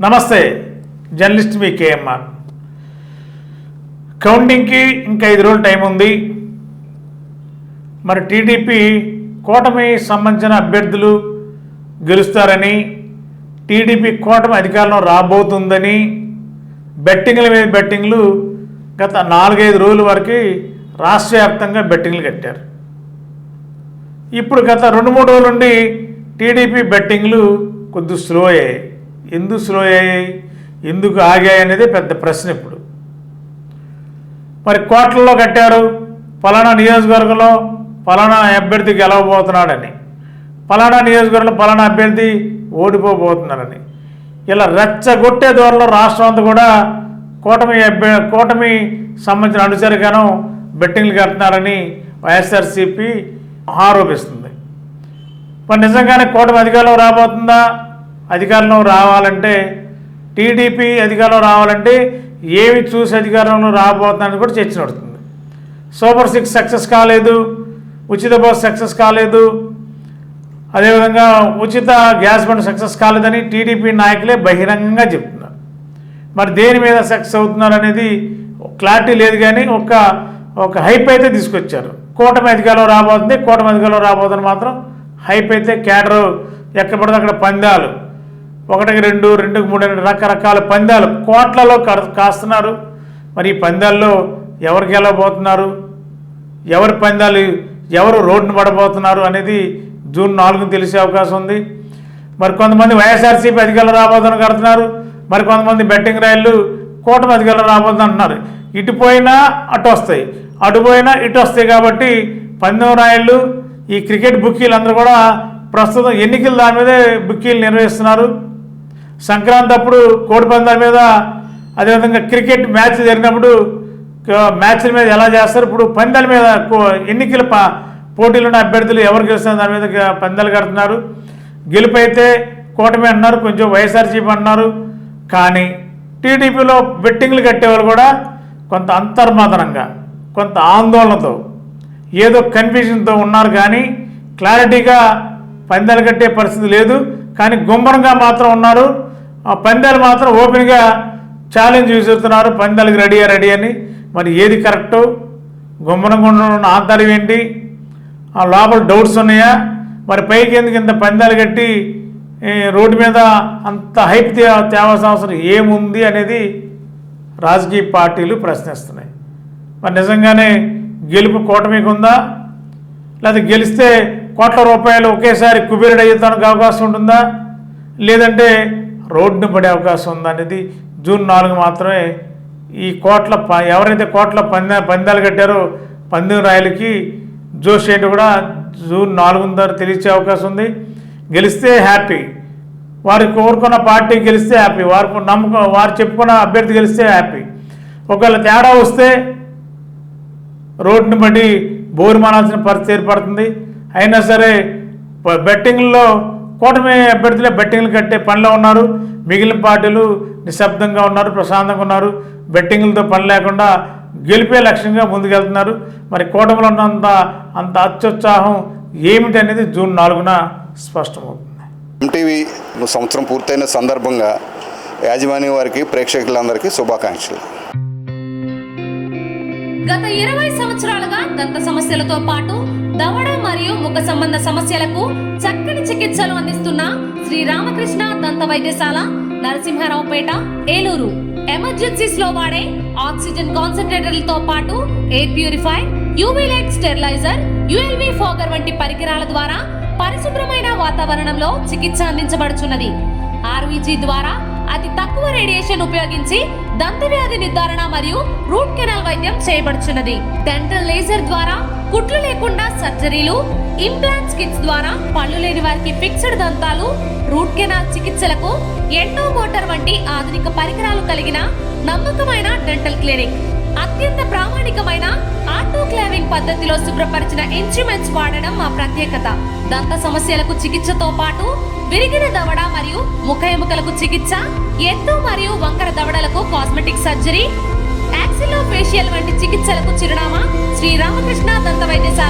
నమస్తే, జర్నలిస్ట్ మీ కేఎంఆర్. కౌంటింగ్కి ఇంకా 5 రోజులు టైం ఉంది. మరి టీడీపీ కూటమి సంబంధించిన అభ్యర్థులు గెలుస్తారని, టీడీపీ కూటమి అధికారంలో రాబోతుందని బెట్టింగ్ల మీద బెట్టింగ్లు గత 4-5 రోజుల వరకు రాష్ట్ర వ్యాప్తంగా బెట్టింగ్లు కట్టారు. ఇప్పుడు గత 2-3 రోజుల నుండి టీడీపీ బెట్టింగ్లు కొద్దిగా స్లో అయ్యాయి. ఎందుకు స్లో అయ్యాయి, ఎందుకు ఆగాయి అనేది పెద్ద ప్రశ్న. ఇప్పుడు మరి కోట్లలో కట్టారు, ఫలానా నియోజకవర్గంలో ఫలానా అభ్యర్థి గెలవబోతున్నాడని, ఫలానా నియోజకవర్గంలో ఫలానా అభ్యర్థి ఓడిపోబోతున్నారని, ఇలా రెచ్చగొట్టే దూరంలో రాష్ట్రం అంతా కూడా కూటమి సంబంధించిన అనుచరిగాను బెట్టింగ్లు కడుతున్నారని వైఎస్ఆర్సీపీ ఆరోపిస్తుంది. మరి నిజంగానే కూటమి అధికారంలో రాబోతుందా? అధికారంలో రావాలంటే, టీడీపీ అధికారంలో రావాలంటే ఏమి చూసి అధికారంలో రాబోతుందని కూడా చర్చ నడుస్తుంది. సూపర్ 6 సక్సెస్ కాలేదు, ఉచిత బస్ సక్సెస్ కాలేదు, అదేవిధంగా ఉచిత గ్యాస్ బండ్ సక్సెస్ కాలేదని టీడీపీ నాయకులే బహిరంగంగా చెప్తున్నారు. మరి దేని మీద సక్సెస్ అవుతున్నారు అనేది క్లారిటీ లేదు, కానీ ఒక హైప్ అయితే తీసుకొచ్చారు. కూటమి అధికారంలో రాబోతుంది, కూటమి అధికారంలో రాబోతుంది మాత్రం హైప్ అయితే కేడరు ఎక్కడపడితే అక్కడ పందాలు 1కి 2, 2కి 3 రకరకాల పందాలు కోట్లలో కాస్తున్నారు. మరి ఈ పందాల్లో ఎవరు గెలవబోతున్నారు, ఎవరి పందాలు, ఎవరు రోడ్డును పడబోతున్నారు అనేది జూన్ 4న తెలిసే అవకాశం ఉంది. మరి కొంతమంది వైఎస్ఆర్సీపీ అధికారులు రాబోతుందని కడుతున్నారు, మరి కొంతమంది బెట్టింగ్ రైళ్లు కూటమి అధికారులు రాబోతుంది అంటున్నారు. ఇటు పోయినా అటు వస్తాయి, అటు పోయినా ఇటు వస్తాయి. కాబట్టి పందెం రాయిళ్ళు, ఈ క్రికెట్ బుక్కీలు అందరూ కూడా ప్రస్తుతం ఎన్నికల దాని మీదే బుక్కీలు నిర్వహిస్తున్నారు. సంక్రాంతి అప్పుడు కోడి పందాల మీద, అదేవిధంగా క్రికెట్ మ్యాచ్ జరిగినప్పుడు మ్యాచ్ల మీద ఎలా చేస్తారు, ఇప్పుడు పందాల మీద ఎన్నికల పోటీలు ఉన్న అభ్యర్థులు ఎవరు గెలుస్తారు దాని మీద పందాలు కడుతున్నారు. గెలుపైతే కూటమి అన్నారు, కొంచెం వైఎస్ఆర్సీపీ అన్నారు. కానీ టీడీపీలో బెట్టింగ్లు కట్టేవాళ్ళు కూడా కొంత అంతర్మదనంగా, కొంత ఆందోళనతో, ఏదో కన్ఫ్యూజన్తో ఉన్నారు. కానీ క్లారిటీగా పందాలు కట్టే పరిస్థితి లేదు. కానీ గుమ్మరంగా మాత్రం ఉన్నారు. ఆ పందాలు మాత్రం ఓపెన్గా ఛాలెంజ్ విసురుతున్నారు, పందాలకు రెడీ అని. మరి ఏది కరెక్టు, గుమ్మరంగా ఉన్న ఆంతర్యం ఏంటి, ఆ లోపల డౌట్స్ ఉన్నాయా, మరి పైకి ఎందుకు ఇంత పందాలు కట్టి రోడ్డు మీద అంత హైప్ తేవాల్సిన అవసరం ఏముంది అనేది రాజకీయ పార్టీలు ప్రశ్నిస్తున్నాయి. మరి నిజంగానే గెలుపు కూటమికి ఉందా, లేదా గెలిస్తే కోట్ల రూపాయలు ఒకేసారి కుబేరుడు అయ్యేదానికి అవకాశం ఉంటుందా, లేదంటే రోడ్డును పడే అవకాశం ఉందా అనేది జూన్ 4 మాత్రమే ఈ ఎవరైతే కోట్ల పందాలు కట్టారో పందెం రాయలకి జోష్ ఏంటి కూడా జూన్ 4 తెలిసే అవకాశం ఉంది. గెలిస్తే హ్యాపీ, వారు కోరుకున్న పార్టీ గెలిస్తే హ్యాపీ, వారు చెప్పుకున్న అభ్యర్థి గెలిస్తే హ్యాపీ. ఒకవేళ తేడా వస్తే రోడ్డును బట్టి బోరు మానాల్సిన పరిస్థితి ఏర్పడుతుంది. అయినా సరే బెట్టింగ్లో కూటమి అభ్యర్థులే బెట్టింగ్లు కట్టే పనిలో ఉన్నారు. మిగిలిన పార్టీలు నిశ్శబ్దంగా ఉన్నారు, ప్రశాంతంగా ఉన్నారు. బెట్టింగ్లతో పని లేకుండా గెలిపే లక్ష్యంగా ముందుకెళ్తున్నారు. మరి కూటమిలో ఉన్నంత అత్యుత్సాహం ఏమిటి అనేది జూన్ 4న స్పష్టమవుతుంది. ఎంటీవీ సంవత్సరం పూర్తయిన సందర్భంగా యాజమాన్యం వారికి, ప్రేక్షకులందరికీ శుభాకాంక్షలు. గత 20 సంవత్సరాలుగా దంత సమస్యలతో పాటు దవడ మరియు ముఖ సంబంధ సమస్యలకు చక్కని చికిత్సలు అందిస్తున్న శ్రీ రామకృష్ణ దంత వైద్యశాల, నరసింహారావుపేట, ఏలూరు. ఎమర్జెన్సీస్ లో వాడే ఆక్సిజన్ కాన్సంట్రేటర్లతో పాటు air purify, UV light steriliser, ULV fogger వంటి పరికరాల ద్వారా పరిశుభ్రమైన వాతావరణంలో చికిత్స అందించబడుచున్నది. ఆర్వీజీ ద్వారా అతి తక్కువ రేడియేషన్ ఉపయోగించి దంత వ్యాధి నిర్ధారణ మరియు రూట్ కెనాల్ వైద్యం చేయబడుచున్నది. డెంటల్ లేజర్ ద్వారా కుట్లు లేకుండా సర్జరీలు, ఇంప్లాంట్స్ కిట్స్ ద్వారా పళ్ళు లేని వారికి ఫిక్స్డ్ దంతాలు, రూట్ కెనాల్ చికిత్సలకు ఎండో మోటార్ వంటి ఆధునిక పరికరాలు కలిగిన నమ్మకమైన డెంటల్ క్లినిక్. అత్యంత ప్రామాణికమైన ఆటోక్లావింగ్ పద్ధతిలో శుభ్రపరిచిన ఇన్స్ట్రుమెంట్స్ వాడడం మా ప్రత్యేకత. దంత సమస్యలకు చికిత్సతో పాటు విరిగిన దవడ మరియు ముఖ ఎముకలకు చికిత్స, ఎత్తు మరియు వంకర దవడలకు కాస్మెటిక్ సర్జరీ, యాక్సిలో ఫేషియల్ వంటి చికిత్సలకు చిరునామా శ్రీ రామకృష్ణ దంత వైద్యశాల,